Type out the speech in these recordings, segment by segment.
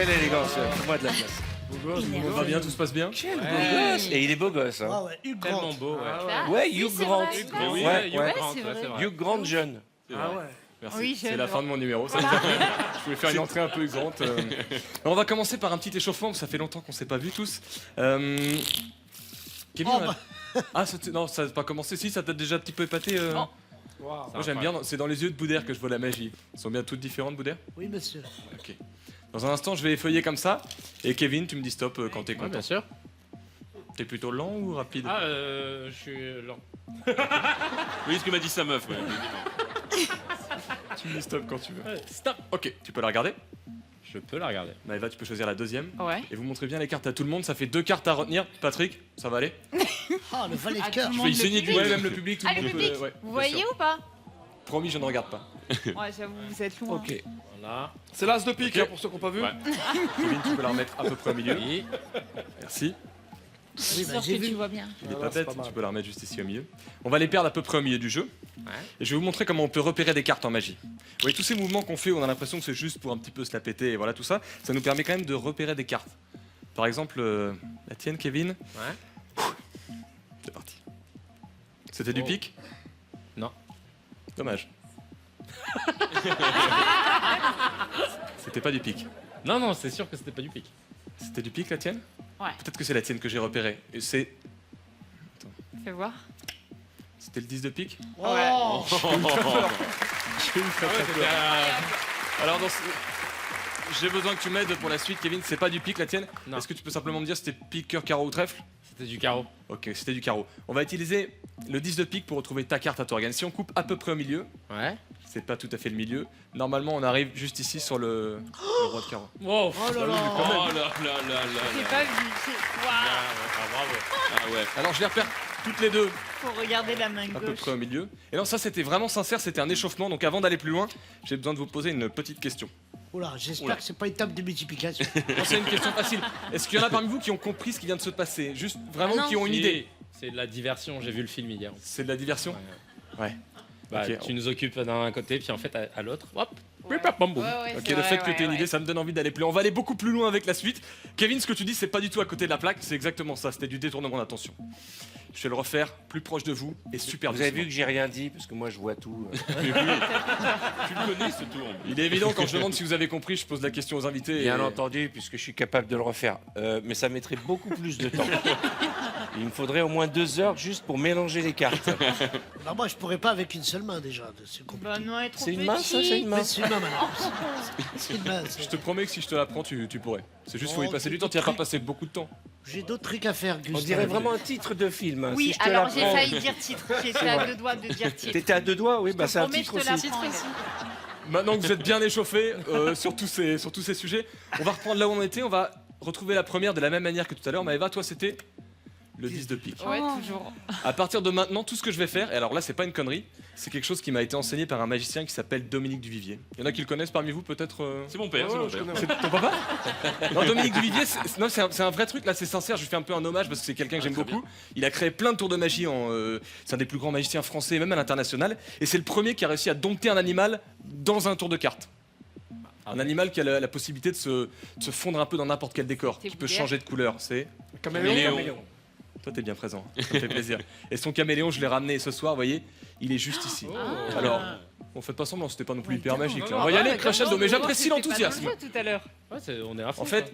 Quelle élégance, fais-moi de la place. On va bien, tout se passe bien. Quel beau gosse. Et il est beau gosse. Hein. Ah ouais, Hugh Grant. Tellement beau, ouais. Ouais, si, Hugh c'est Grant. vrai. Hugh Grant, Ouais, ouais, Hugh ouais. Grant, c'est ouais, vrai. c'est vrai. Hugh Grant jeune. Ah ouais. Merci. Oui, c'est je la le fin de mon numéro. Ça me fait plaisir. Je voulais faire une entrée un peu grande. On va commencer par un petit échauffement, parce que ça fait longtemps qu'on s'est pas vus tous. Kevin, Oh, on a- bah. Ah, non, ça n'a pas commencé. Si, ça t'a déjà un petit peu épaté. Non. Wow. Moi, j'aime bien. C'est dans les yeux de Boudère que je vois la magie. Elles sont bien toutes différentes, Boudère. Oui, monsieur. Ok. Dans un instant, je vais effeuiller comme ça. Et Kevin, tu me dis stop quand t'es Ouais, content. bien sûr. T'es plutôt lent ou rapide? Ah, je suis lent. Oui, ce que m'a dit sa meuf, ouais. Tu me dis stop quand tu veux. Stop. Ok, tu peux la regarder. Je peux la regarder. Maëva, tu peux choisir la deuxième. Ouais. Et vous montrez bien les cartes à tout le monde. Ça fait 2 cartes à retenir. Patrick, ça va aller? Ah, le valet Ah, de cœur. tout le Je monde, vais y le saigner du public. ouais, même le public, tout Ah, le le monde public. peut. Ouais, Vous bien voyez sûr. ou pas? Promis, je ne regarde pas. Ouais, j'avoue, vous êtes loin. Ok. Voilà. C'est l'as de pique, Ok. hein, pour ceux qui n'ont pas vu. Ouais. Kevin, tu peux la remettre à peu près au milieu. Oui. Merci. Oui, bah, Sûr j'ai que tu vu. vois bien. Il est Ah, pas là, c'est bête, pas mal. tu peux la remettre juste ici au milieu. On va les perdre à peu près au milieu du jeu. Ouais. Et je vais vous montrer comment on peut repérer des cartes en magie. Vous voyez, tous ces mouvements qu'on fait, où on a l'impression que c'est juste pour un petit peu se la péter et voilà tout ça, ça nous permet quand même de repérer des cartes. Par exemple, la tienne, Kevin. Ouais. C'est parti. C'était du Oh. pic? Non. Dommage. C'était pas du pic. Non, non, c'est sûr que c'était pas du pic. C'était du pic la tienne? Ouais. Peut-être que c'est la tienne que j'ai repérée. Et c'est. Fais voir. C'était le 10 de pique. Oh, J'ai eu très, très peur. Alors, j'ai besoin que tu m'aides pour la suite, Kevin. C'est pas du pique la tienne. Non. Est-ce que tu peux simplement me dire si c'était pique, cœur, carreau ou trèfle? C'était du carreau. Ok, c'était du carreau. On va utiliser le 10 de pique pour retrouver ta carte à toi. Regarde, si on coupe à peu près au milieu, Ouais. c'est pas tout à fait le milieu. Normalement, on arrive juste ici sur le roi de carreau. Wow. oh là là. Oh là là là là J'ai là. pas vu. Waouh. Ah, bravo. Ah ouais. Alors, je les repère toutes les deux Faut regarder la main à peu gauche. près au milieu. Et non, ça c'était vraiment sincère, c'était un échauffement. Donc avant d'aller plus loin, j'ai besoin de vous poser une petite question. Oula, j'espère Oula. que c'est pas une table de multiplication. Non, c'est une question facile. Est-ce qu'il y en a parmi vous qui ont compris ce qui vient de se passer? Juste vraiment Ah non. qui ont une Si, idée? C'est de la diversion, j'ai vu le film hier. C'est de la diversion? Ouais. Bah, Ok. tu nous occupes d'un côté, puis en fait à l'autre, hop. Ouais. Bam, boum. Ouais, ouais, Ok, c'est le vrai, fait que ouais, tu aies une ouais. idée, ça me donne envie d'aller plus loin. On va aller beaucoup plus loin avec la suite. Kevin, ce que tu dis, c'est pas du tout à côté de la plaque, c'est exactement ça, c'était du détournement d'attention. Je vais le refaire plus proche de vous et super Vous avez doucement. vu que j'ai rien dit parce que moi je vois tout. Tu le connais ce tour. Il est évident, quand je demande si vous avez compris, je pose la question aux invités. Bien et- entendu, puisque je suis capable de le refaire. Mais ça mettrait beaucoup plus de temps. Il me faudrait au moins 2 heures juste pour mélanger les cartes. Bah, moi, je pourrais pas avec une seule main déjà. C'est compliqué. Bah non, elle est trop C'est une main, ça, petite. c'est une main. Mais c'est une main, madame. C'est une main. Je te promets que si je te la prends, tu pourrais. C'est juste faut y Oh, passer du c'est temps, tu vas pas très- passer beaucoup de temps. J'ai d'autres trucs à faire, Gustave. On dirait vraiment un titre de film. hein. Oui, Si je te alors j'ai l'apprends- failli dire titre. J'étais à 2 doigts de dire titre. T'étais à 2 doigts, oui, bah c'est un Promets, titre je te aussi. l'apprends. Maintenant que vous êtes bien échauffés sur tous ces sujets, on va reprendre là où on était. On va retrouver la première de la même manière que tout à l'heure. Maëva, toi, c'était le 10 de pique. Ouais, toujours. À partir de maintenant, tout ce que je vais faire, et alors là, c'est pas une connerie, c'est quelque chose qui m'a été enseigné par un magicien qui s'appelle Dominique Duvivier. Il y en a qui le connaissent parmi vous, peut-être C'est mon père, c'est mon père. C'est ton papa? Non, Dominique Duvivier, c'est un vrai truc, là c'est sincère, je lui fais un peu un hommage parce que c'est quelqu'un que j'aime très beaucoup. Il a créé plein de tours de magie, c'est un des plus grands magiciens français, même à l'international, et c'est le premier qui a réussi à dompter un animal dans un tour de cartes. Un animal qui a la possibilité de se fondre un peu dans n'importe quel décor, C'était qui peut Boudère. changer de couleur, c'est... Caméléon. Toi t'es bien présent, ça me fait plaisir. Et son caméléon, je l'ai ramené ce soir, vous voyez, il est juste ici. Ah. Alors, on fait pas semblant, c'était pas non plus hyper magique. non, là. On non, va y bah, aller, d'accord, crescendo, mais j'apprécie C'était pas l'enthousiasme. dans le jeu tout à l'heure. Ouais, on est à fond. En fait,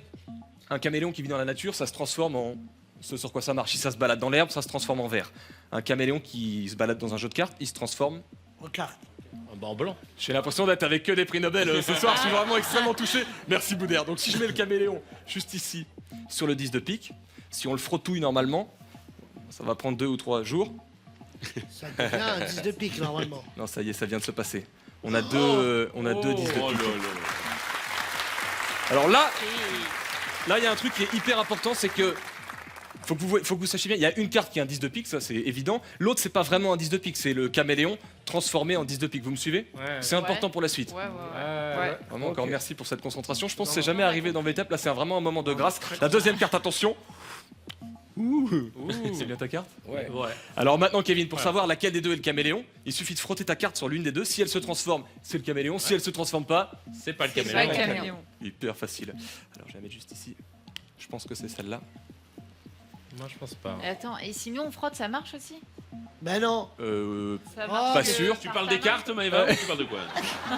un caméléon qui vit dans la nature, ça se transforme en ce sur quoi ça marche. Si ça se balade dans l'herbe, ça se transforme en vert. Un caméléon qui se balade dans un jeu de cartes, il se transforme. Regarde. Bah, en blanc. J'ai l'impression d'être avec que des prix Nobel ce soir, je suis vraiment extrêmement touché. Merci Boudère. Donc si je mets le caméléon juste ici, sur le 10 de pique, si on le frottouille normalement, ça va prendre 2 ou 3 jours. Ça devient un 10 de pique, normalement. Non, ça y est, ça vient de se passer. On a deux 10 de pique. Oh là là. Alors là, il y a un truc qui est hyper important, c'est que faut que vous sachiez bien, il y a une carte qui est un 10 de pique, ça c'est évident. L'autre, c'est pas vraiment un 10 de pique, c'est le caméléon transformé en 10 de pique. Vous me suivez? Ouais. C'est important pour la suite. Ouais. Vraiment, encore Ok. merci pour cette concentration. Je pense que c'est jamais arrivé dans VTEP. Là, c'est vraiment un moment de grâce. La deuxième carte, attention. C'est bien ta carte? Ouais. Ouais. Alors maintenant, Kevin, pour savoir laquelle des deux est le caméléon, il suffit de frotter ta carte sur l'une des deux. Si elle se transforme, c'est le caméléon. Si elle se transforme pas, C'est pas le C'est pas caméléon. le caméléon. hyper facile. Alors je vais la mettre juste ici. Je pense que c'est celle-là. Moi, je pense pas. Attends, et sinon on frotte, ça marche aussi? Ben non. Ça marche pas sûr. Tu parles des cartes, Maëva, ou tu parles de quoi?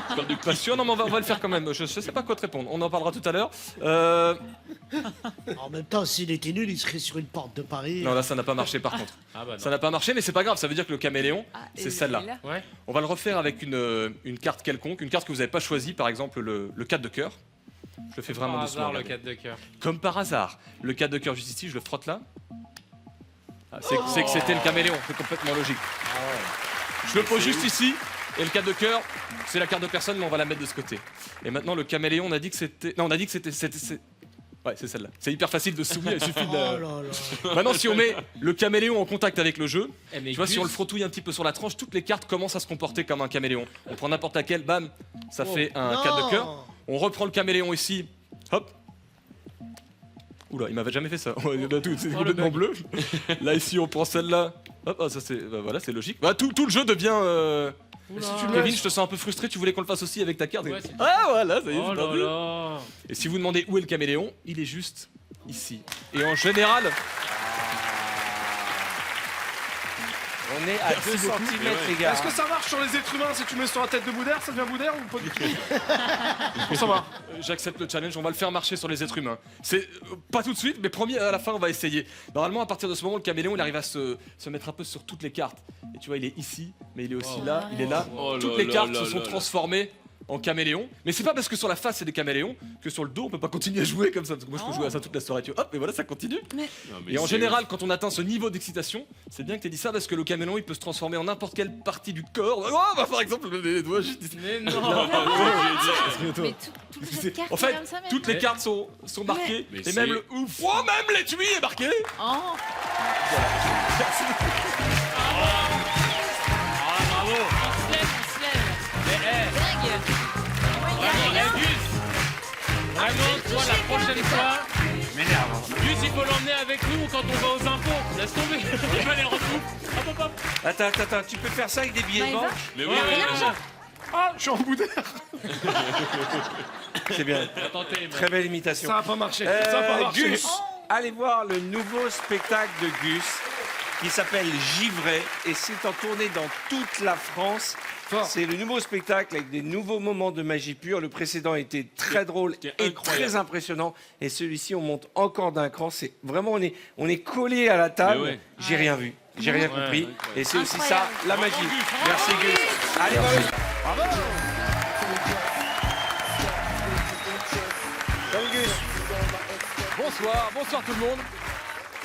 Tu parles de Pas sûr, non mais on va le faire quand même. Je sais pas quoi te répondre. On en parlera tout à l'heure. En même temps, s'il était nul, il serait sur une porte de Paris. Non là ça n'a pas marché par contre. Ah bah Ça non. n'a pas marché mais c'est pas grave. Ça veut dire que le caméléon, et c'est celle-là. là. Ouais. On va le refaire avec une carte quelconque, une carte que vous n'avez pas choisie, par exemple le 4 de cœur. Je le fais vraiment Par doucement. hasard, le regardez. 4 de cœur. Comme par hasard. Le 4 de cœur juste ici, je le frotte là. Ah, c'est que c'était le caméléon, c'est complètement logique. Je le pose juste ici, et le 4 de cœur, c'est la carte de personne, mais on va la mettre de ce côté. Et maintenant, le caméléon, on a dit que c'était... Non, on a dit que c'était... Ouais, c'est celle-là. C'est hyper facile de se souvenir, il suffit Oh de... là là. Maintenant, si on met le caméléon en contact avec le jeu, Eh, mais tu vois, si on Gus- le frottouille un petit peu sur la tranche, toutes les cartes commencent à se comporter comme un caméléon. On prend n'importe laquelle, bam, ça fait un 4 de cœur. On reprend le caméléon ici, hop. Oula, il m'avait jamais fait ça. Il y en a tout, c'est le complètement bug. bleu. Là, ici, on prend celle-là. Hop, ah, ça c'est. Bah, voilà, c'est logique. Bah, tout le jeu devient. Oula. Kevin, je te sens un peu frustré, tu voulais qu'on le fasse aussi avec ta carte. Ouais, c'est- Ah, voilà, ça y est, Oh c'est là parti. là. Et si vous demandez où est le caméléon, il est juste ici. Et en général, On est à 2 cm, les gars. Est-ce que ça marche sur les êtres humains si tu mets sur la tête de Boudère, ça devient Boudère ou pas du tout? Pour savoir. j'accepte le challenge, on va le faire marcher sur les êtres humains. C'est pas tout de suite, mais promis, à la fin, on va essayer. Normalement, à partir de ce moment, le caméléon, il arrive à se mettre un peu sur toutes les cartes. Et tu vois, il est ici, mais il est aussi là, il est là. Oh là Toutes les là cartes là se sont là là. transformées en caméléon. Mais c'est pas parce que sur la face, c'est des caméléons que sur le dos, on peut pas continuer à jouer comme ça. Parce que moi, je peux jouer à ça toute la soirée. Tu vois, hop, et voilà, ça continue. Non, mais Et en c'est- général, quand on atteint ce niveau d'excitation, c'est bien que tu aies dit ça parce que le caméléon, il peut se transformer en n'importe quelle partie du corps. Oh, bah, par exemple, les doigts juste ici. Mais non. Mais toutes les cartes En fait, comme ça, même. toutes les cartes sont marquées. Mais Et c'est- même le ouf. Oh, même l'étui est marqué. Oh. Bravo. On se lève. Mais, eh, Dingue. Ouais, y a vraiment, rien. eh, Gus. Vraiment, toi, la prochaine fois, Gus, il faut l'emmener avec nous quand on va aux impôts. Laisse tomber. Il va les retrouver. Hop, hop, hop. Attends, tu peux faire ça avec des billets de Maëva banque? Mais Ouais, oui, ouais, oui, ouais. Ah, je suis en Boudère. C'est bien. On va tenter, mais- Très belle imitation. Ça a pas marché. Ça a pas marché. Gus, allez voir le nouveau spectacle de Gus qui s'appelle Givré et c'est en tournée dans toute la France. Fort. C'est le nouveau spectacle avec des nouveaux moments de magie pure. Le précédent était très drôle C'était et incroyable. très impressionnant. Et celui-ci, on monte encore d'un cran. C'est vraiment, on est collé à la table. Mais ouais. J'ai rien vu, j'ai rien Ouais, compris. incroyable. Et c'est aussi ça, Incroyable. la magie. Merci Gus. Allez, voir le- Salut Gus. Bonsoir tout le monde.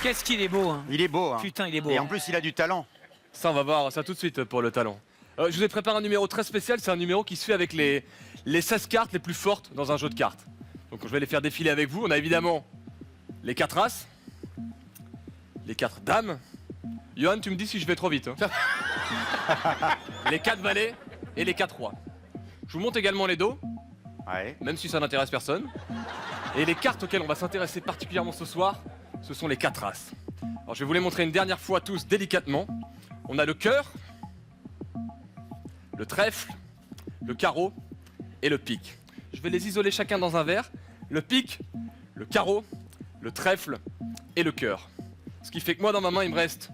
Qu'est-ce qu'il est beau, hein. Il est beau, hein. Putain, il est beau. Et hein. en plus, il a du talent. Ça, on va voir ça tout de suite pour le talent. Je vous ai préparé un numéro très spécial. C'est un numéro qui se fait avec les 16 cartes les plus fortes dans un jeu de cartes. Donc je vais les faire défiler avec vous. On a évidemment les 4 as, les 4 dames. Johan, tu me dis si je vais trop vite. Hein. Les 4 valets et les 4 rois. Je vous montre également les dos, Ouais. même si ça n'intéresse personne. Et les cartes auxquelles on va s'intéresser particulièrement ce soir, ce sont les 4 as. Alors je vais vous les montrer une dernière fois tous délicatement. On a le cœur, le trèfle, le carreau et le pique. Je vais les isoler chacun dans un verre. Le pique, le carreau, le trèfle et le cœur. Ce qui fait que moi dans ma main il me reste...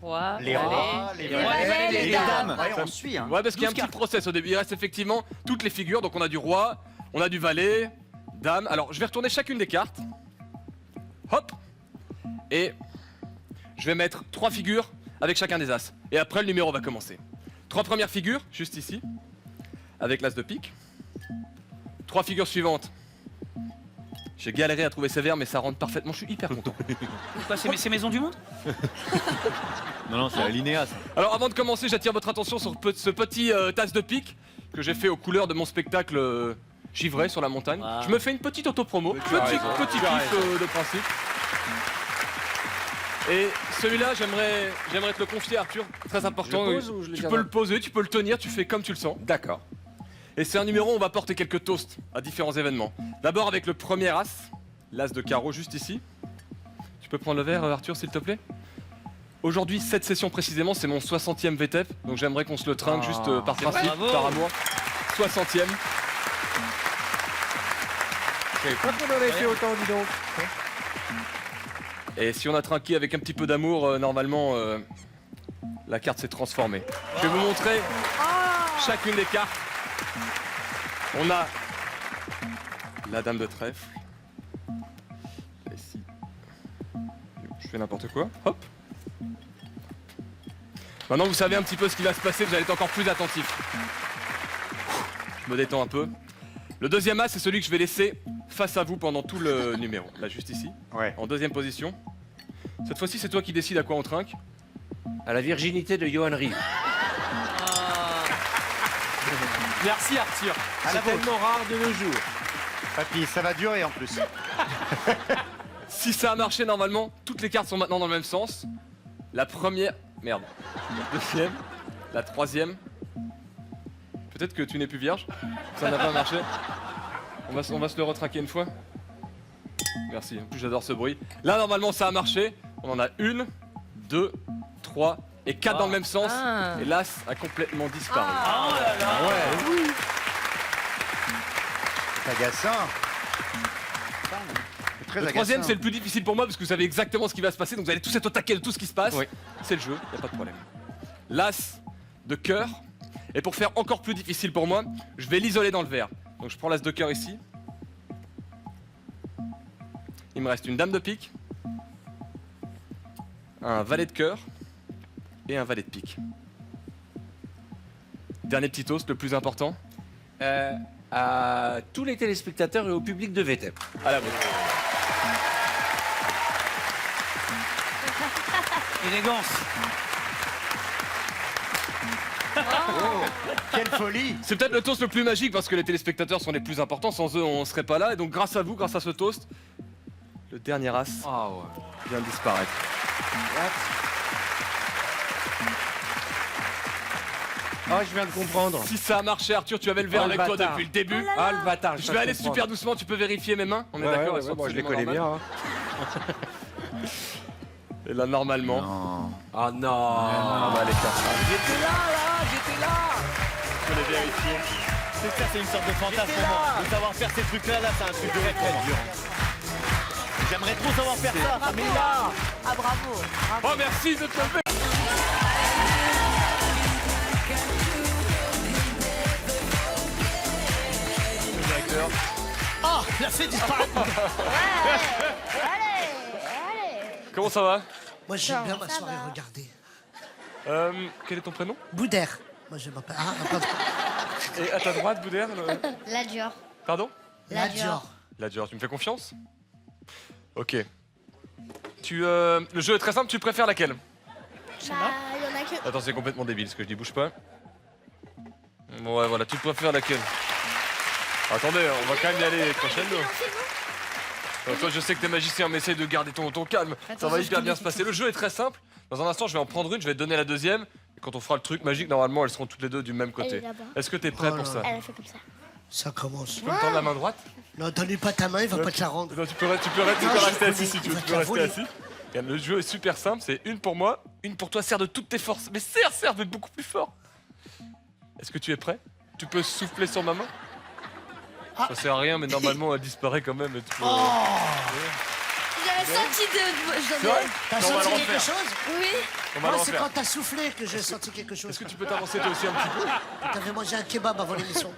Roi, Les valet, rois, les valets, les dames. Ouais, on suit, hein. Ouais, parce qu'il y a un 12 petit process au début. Il reste effectivement toutes les figures. Donc on a du roi, on a du valet, dame. Alors je vais retourner chacune des cartes. Hop. Et je vais mettre 3 figures avec chacun des as. Et après le numéro va commencer. 3 premières figures, juste ici, avec l'as de pique. 3 figures suivantes. J'ai galéré à trouver ces verres, mais ça rentre parfaitement. Je suis hyper content. Quoi, c'est Maison du Monde? Non, non, c'est Alinéa, ça. Alors avant de commencer, j'attire votre attention sur ce petit tasse de pique que j'ai fait aux couleurs de mon spectacle Givré sur la montagne. Ah. Je me fais une petite auto-promo, petit kiff de principe. Et celui-là, j'aimerais te le confier, Arthur, très important. Je le pose ou je le tu garde? peux le poser, tu peux le tenir, tu fais comme tu le sens. D'accord. Et c'est un numéro où on va porter quelques toasts à différents événements. D'abord avec le premier as, l'as de carreau juste ici. Tu peux prendre le verre, Arthur, s'il te plaît? Aujourd'hui, cette session précisément, c'est mon 60e VTEP, donc j'aimerais qu'on se le trinque juste par principe, Bravo. par amour. 60e. Je savais pas qu'on en avait fait autant, dis donc. Et si on a trinqué avec un petit peu d'amour, normalement, la carte s'est transformée. Je vais vous montrer chacune des cartes. On a la dame de trèfle. Ici. Je fais n'importe quoi. Hop. Maintenant, vous savez un petit peu ce qui va se passer, vous allez être encore plus attentif. Je me détends un peu. Le deuxième as, c'est celui que je vais laisser face à vous pendant tout le numéro. Là, juste ici, Ouais. en deuxième position. Cette fois-ci, c'est toi qui décides à quoi on trinque. À la virginité de Johan Ryu. Merci Arthur. C'est tellement rare de nos jours. Papy, ça va durer en plus. Si ça a marché normalement, toutes les cartes sont maintenant dans le même sens. La première... Merde. La deuxième. La troisième. Peut-être que tu n'es plus vierge. Ça n'a pas marché. On va se le retrinquer une fois. Merci, en plus j'adore ce bruit. Là normalement ça a marché. On en a 1, 2, 3 et 4 dans le même sens. Ah. Et l'as a complètement disparu. Oh là là. Ouais. C'est agaçant. C'est très Le agaçant. troisième c'est le plus difficile pour moi parce que vous savez exactement ce qui va se passer. Donc vous allez tous être au taquet de tout ce qui se passe. Oui. C'est le jeu, y a pas de problème. L'as de cœur. Et pour faire encore plus difficile pour moi, je vais l'isoler dans le verre. Donc je prends l'as de cœur ici. Il me reste une dame de pique, un valet de cœur et un valet de pique. Dernier petit toast, le plus important. À tous les téléspectateurs et au public de VTEP. À la vôtre. Élégance. Quelle folie. C'est peut-être le toast le plus magique parce que les téléspectateurs sont les plus importants. Sans eux, on serait pas là. Et donc grâce à vous, grâce à ce toast, le dernier as vient de disparaître. Ah, je viens de comprendre. Si ça a marché, Arthur, tu avais le verre Oh, le avec toi bâtard. depuis le début. Ah, le bâtard. Je vais aller super doucement, tu peux vérifier mes mains. On est d'accord, elles sont moi je les absolument connais normales. bien. Hein. Et là, normalement. Non. Ah non. Ah bah, les cartes. J'étais là, j'étais là. Je peux les vérifier. C'est ça, c'est une sorte de fantasme pour moi. De savoir faire ces trucs-là, là, c'est un truc de rêve pour moi. J'aimerais trop savoir faire ça, ça m'énerve. Ah bravo. Oh, merci de te lever. Oh, il a fait disparaître. Comment ça va? Moi, j'aime bien m'asseoir et regarder. Quel est ton prénom? Boudère. Moi, je m'appelle. Ah, pardon. Et à ta droite, Boudère La Dior. Pardon? La Dior. La Dior, tu me fais confiance? Ok. Le jeu est très simple, tu préfères laquelle? Bah, il y en a que. Attends, c'est complètement débile ce que je dis, bouge pas. Ouais, voilà, tu préfères laquelle? Attendez, on va quand même y aller crescendo. Toi, je sais que t'es magicien, mais essaye de garder ton calme. Ça va hyper bien se passer. Le jeu est très simple. Dans un instant, je vais en prendre une, je vais te donner la deuxième. Et quand on fera le truc magique, normalement, elles seront toutes les deux du même Elle côté. est là-bas. Est-ce que t'es prêt Oh pour là ça? Elle a fait comme ça. Ça commence. Tu peux me tendre la main droite? Non, donne-lui pas ta main, il va pas te la rendre. Non, tu peux rester je assis connais, si tu il veux. va Tu te peux la rester voler. assis. Regarde, le jeu est super simple. C'est une pour moi, une pour toi. Serre de toutes tes forces. Mais serre, mais beaucoup plus fort. Est-ce que tu es prêt? Tu peux souffler sur ma main? Ah. Ça sert à rien, mais normalement, elle disparaît quand même. Et tu peux- J'avais senti de. C'est vrai? T'as On va senti le quelque refaire. chose? Oui. On va Moi, le c'est refaire. quand t'as soufflé que j'ai senti quelque chose. Est-ce que tu peux t'avancer toi aussi un petit peu? T'avais mangé un kebab avant l'émission.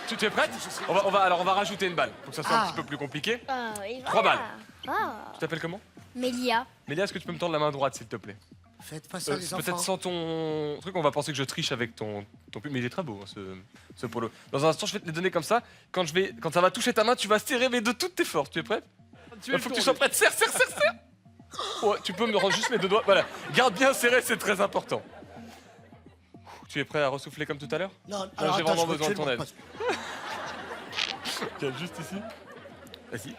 Tu es prête? On va rajouter une balle pour que ça soit un Ah. petit peu plus compliqué. Ah, oui, 3 balles. Ah. Tu t'appelles comment? Mélia. Mélia, est-ce que tu peux me tendre la main droite, s'il te plaît? Faites pas ça, les Peut-être enfants. sans ton truc, on va penser que je triche avec ton pull, mais il est très beau, hein, ce polo. Dans un instant, je vais te les donner comme ça. Quand ça va toucher ta main, tu vas serrer, mais de toutes tes forces. Tu es prête? Il faut que tu sois prête. Serre. Ouais, tu peux me rendre juste mes deux doigts. Voilà. Garde bien serré, c'est très important. Tu es prêt à ressouffler comme tout à l'heure? Non, j'ai alors attends, vraiment je me besoin de tue, ton le aide. passe. Regarde, juste ici. Vas-y.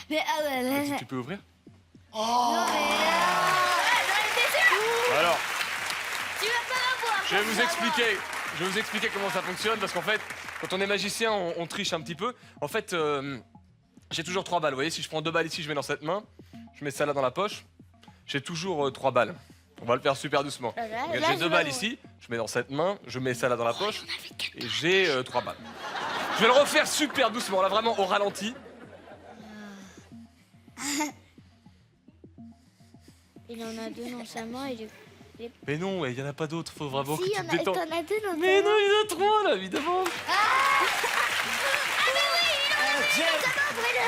Mais ah ouais, Vas-y, tu peux ouvrir? non, mais. Alors, Tu vas pas la voir. je vais vous expliquer comment ça fonctionne parce qu'en fait, quand on est magicien, on triche un petit peu. En fait, J'ai toujours 3 balles. Vous voyez, si je prends 2 balles ici, je mets dans cette main. Je mets ça là dans la poche. J'ai toujours 3 balles. On va le faire super doucement. Regarde, j'ai 2 balles ici. Je mets dans cette main. Je mets ça là dans la poche. Et j'ai 3 balles. Je vais le refaire super doucement, là vraiment au ralenti. Il en a 2 dans sa main et Mais non, il y en a pas d'autres. Faut vraiment Si, que tu te détends. t'en as 2 dans Mais ta non, main. il y en a 3 là, évidemment. James.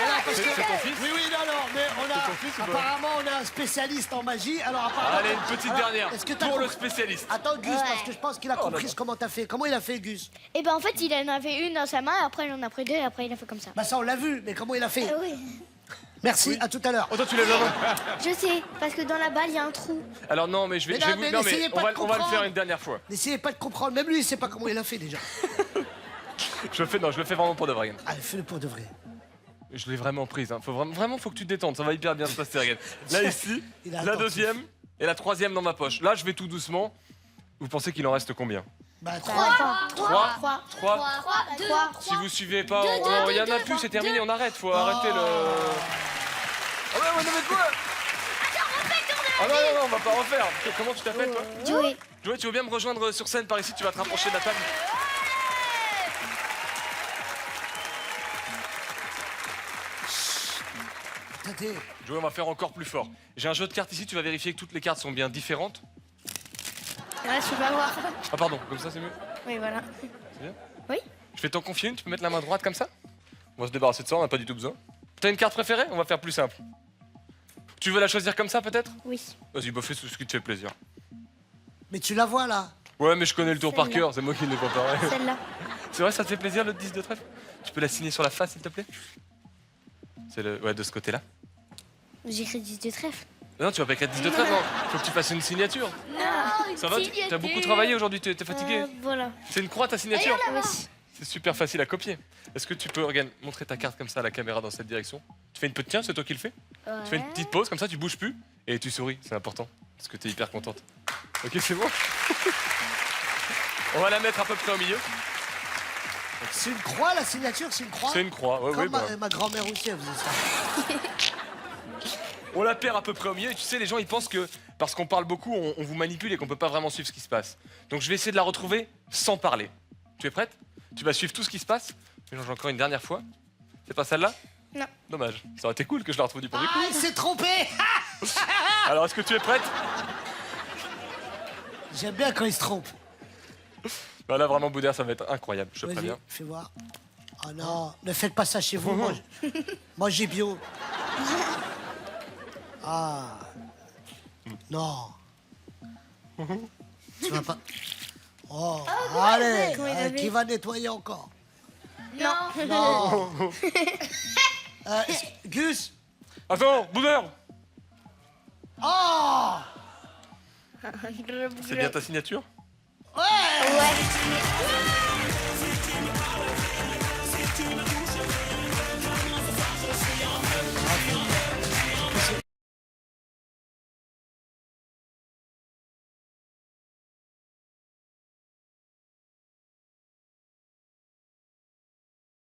Alors, parce que- C'est ton fils? Oui, non, mais on a. ton fils ou pas Apparemment, on a un spécialiste en magie. Alors, apparemment. Allez, une petite Alors, dernière est-ce que t'as pour le compris- spécialiste. Attends, Gus, Ouais. parce que je pense qu'il a compris d'accord. comment t'as fait. Comment il a fait, Gus? Et ben en fait, il en avait une dans sa main, après il en a pris 2 et après il a fait comme ça. Bah, ça, on l'a vu, mais comment il a fait? Oui. Merci, à tout à l'heure. Oh, toi, tu lèves la main. Je sais, parce que dans la balle, il y a un trou. Alors, non, mais je vais. Mais je vais non, vous- mais non, mais n'essayez pas de on va le comprendre. faire une dernière fois. N'essayez pas de comprendre. Même lui, il sait pas comment il a fait déjà. Je le fais vraiment pour de vrai. Regan. Allez, fais-le pour de vrai. Je l'ai vraiment prise. Hein. Vraiment, faut que tu te détendes. Ça va hyper bien se passer, Regan. Là, ici, Il est la attentif. 2e et la 3e dans ma poche. Là, je vais tout doucement. Vous pensez qu'il en reste combien? Bah, 3, 3, 3, 3. 2, Si vous suivez pas, Deux, oh, deux, il y en a deux, plus, deux, c'est terminé, deux. on arrête. Faut arrêter le. Ah ouais, non, mais quoi? Ah non, on va pas refaire. Comment tu t'appelles, toi? Joey. Joey, tu veux bien me rejoindre sur scène par ici? Tu vas te rapprocher de la table. attendez. Joey, on va faire encore plus fort. J'ai un jeu de cartes ici, tu vas vérifier que toutes les cartes sont bien différentes. Ouais, je peux pas voir. Ah pardon, comme ça c'est mieux. Oui, voilà. C'est bien? Oui. Je vais t'en confier une, tu peux mettre la main droite comme ça? On va se débarrasser de ça, on n'a pas du tout besoin. T'as une carte préférée? On va faire plus simple. Tu veux la choisir comme ça peut-être? Oui. Vas-y, bah fais ce qui te fait plaisir. Mais tu la vois là? Ouais, mais je connais le tour par Celle-là. cœur, c'est moi qui l'ai préparé. Celle-là. C'est vrai, ça te fait plaisir le 10 de trèfle? Tu peux la signer sur la face s'il te plaît? C'est le. Ouais, de ce côté-là. J'ai écrit 10 de trèfle. Non, tu vas pas écrire 10 de trèfle, non. Faut que tu fasses une signature. Non, Ça va? T'as beaucoup travaillé aujourd'hui, t'es fatigué? Voilà. C'est une croix ta signature? Oui. C'est super facile à copier. Est-ce que tu peux, regarde, montrer ta carte comme ça à la caméra dans cette direction? Tu fais une petite, tiens, c'est toi qui le fais? Tu fais une petite pause, comme ça tu bouges plus et tu souris, c'est important. Parce que t'es hyper contente. Ok, c'est bon? On va la mettre à peu près au milieu. C'est une croix, la signature, c'est une croix? C'est une croix, ouais, Comme ouais, bah. ma grand-mère aussi, elle faisait ça. On la perd à peu près au milieu et tu sais, les gens ils pensent que parce qu'on parle beaucoup, on vous manipule et qu'on peut pas vraiment suivre ce qui se passe. Donc je vais essayer de la retrouver sans parler. Tu es prête? Tu vas suivre tout ce qui se passe. Mélange encore une dernière fois. C'est pas celle-là? Non. Dommage. Ça aurait été cool que je la retrouve du premier coup. Ah, il s'est trompé! Alors est-ce que tu es prête? J'aime bien quand il se trompe. Bah là vraiment Boudère, ça va être incroyable, je te Vas-y, préviens. fais voir. Oh non, ne faites pas ça chez vous. Mangez bio. Ah. Non. Tu vas pas. Oh, allez, comment il a qui vu va nettoyer encore? Non. Non. Gus. Attends, Boudère! Oh. C'est bien ta signature? Ouais. Ouais.